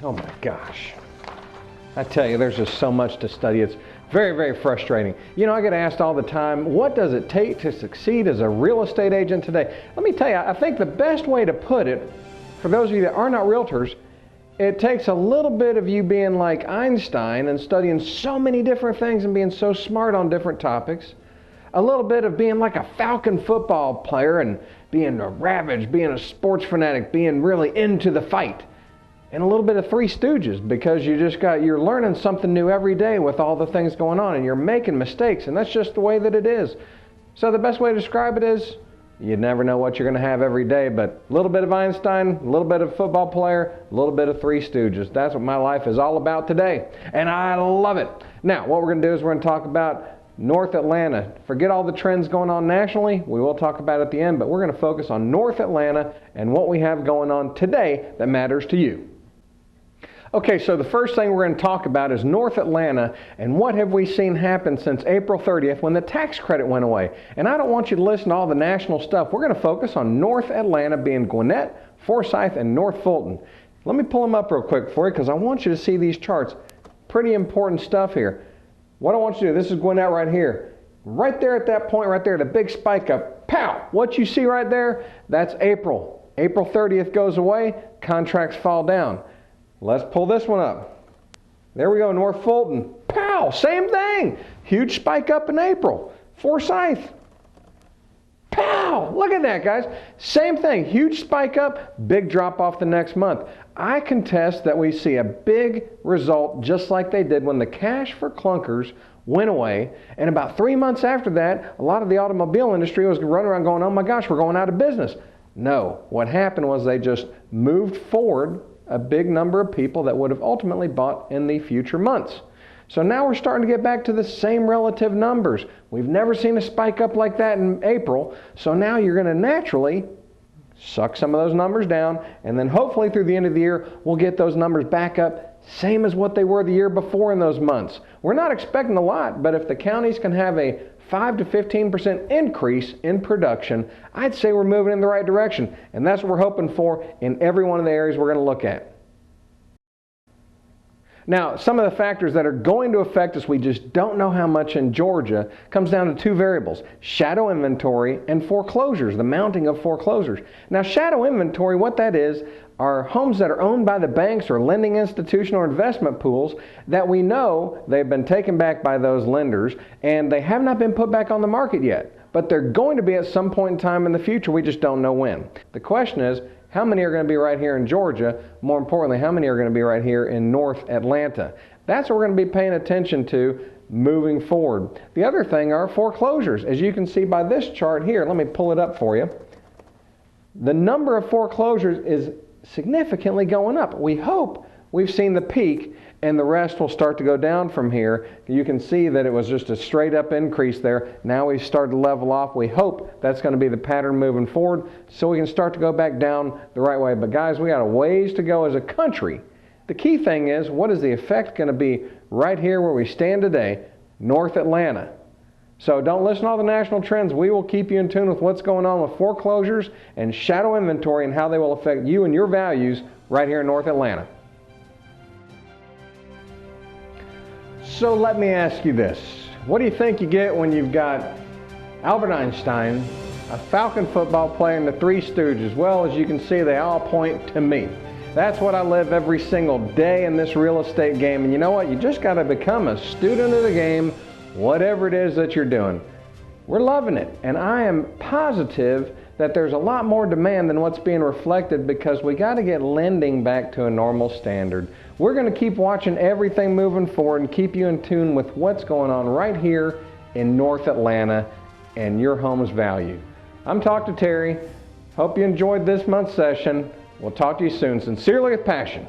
Oh my gosh. I tell you, there's just so much to study. It's very, very frustrating. You know, I get asked all the time, what does it take to succeed as a real estate agent today? Let me tell you, I think the best way to put it, for those of you that are not realtors, it takes a little bit of you being like Einstein and studying so many different things and being so smart on different topics. A little bit of being like a Falcon football player and being a ravaged, being a sports fanatic, being really into the fight. And a little bit of Three Stooges, because you're learning something new every day with all the things going on, and you're making mistakes, and that's just the way that it is. So the best way to describe it is, you never know what you're going to have every day, but a little bit of Einstein, a little bit of football player, a little bit of Three Stooges. That's what my life is all about today, and I love it. Now, what we're going to do is we're going to talk about North Atlanta. Forget all the trends going on nationally. We will talk about it at the end, but we're going to focus on North Atlanta and what we have going on today that matters to you. Okay, so the first thing we're going to talk about is North Atlanta and what have we seen happen since April 30th when the tax credit went away. And I don't want you to listen to all the national stuff. We're going to focus on North Atlanta, being Gwinnett, Forsyth, and North Fulton. Let me pull them up real quick for you because I want you to see these charts. Pretty important stuff here. What I want you to do, this is Gwinnett right here. Right there at that point right there, the big spike up, pow! What you see right there, that's April. April 30th goes away, contracts fall down. Let's pull this one up. There we go, North Fulton. Pow! Same thing. Huge spike up in April. Forsyth. Pow! Look at that, guys. Same thing. Huge spike up, big drop off the next month. I contest that we see a big result just like they did when the cash for clunkers went away. And about 3 months after that, a lot of the automobile industry was running around going, oh my gosh, we're going out of business. No. What happened was they just moved forward a big number of people that would have ultimately bought in the future months. So now we're starting to get back to the same relative numbers. We've never seen a spike up like that in April, so now you're going to naturally suck some of those numbers down, and then hopefully through the end of the year, we'll get those numbers back up, same as what they were the year before in those months. We're not expecting a lot, but if the counties can have a 5 to 15% increase in production, I'd say we're moving in the right direction. And that's what we're hoping for in every one of the areas we're going to look at. Now, some of the factors that are going to affect us, we just don't know how much in Georgia, comes down to two variables: shadow inventory and foreclosures, the mounting of foreclosures. Now, shadow inventory, what that is, are homes that are owned by the banks or lending institution or investment pools that we know they've been taken back by those lenders and they have not been put back on the market yet. But they're going to be at some point in time in the future. We just don't know when. The question is, how many are going to be right here in Georgia? More importantly, how many are going to be right here in North Atlanta? That's what we're going to be paying attention to moving forward. The other thing are foreclosures. As you can see by this chart here, let me pull it up for you. The number of foreclosures is significantly going up. We hope we've seen the peak and the rest will start to go down from here. You can see that it was just a straight up increase there. Now we've started to level off. We hope that's going to be the pattern moving forward so we can start to go back down the right way. But guys, we got a ways to go as a country. The key thing is, what is the effect going to be right here where we stand today, North Atlanta? So don't listen to all the national trends. We will keep you in tune with what's going on with foreclosures and shadow inventory and how they will affect you and your values right here in North Atlanta. So let me ask you this. What do you think you get when you've got Albert Einstein, a Falcon football player, and the Three Stooges? Well, as you can see, they all point to me. That's what I live every single day in this real estate game. And you know what? You just got to become a student of the game, whatever it is that you're doing. We're loving it. And I am positive that there's a lot more demand than what's being reflected because we got to get lending back to a normal standard. We're going to keep watching everything moving forward and keep you in tune with what's going on right here in North Atlanta and your home's value. I'm Talk to Terry. Hope you enjoyed this month's session. We'll talk to you soon. Sincerely with passion.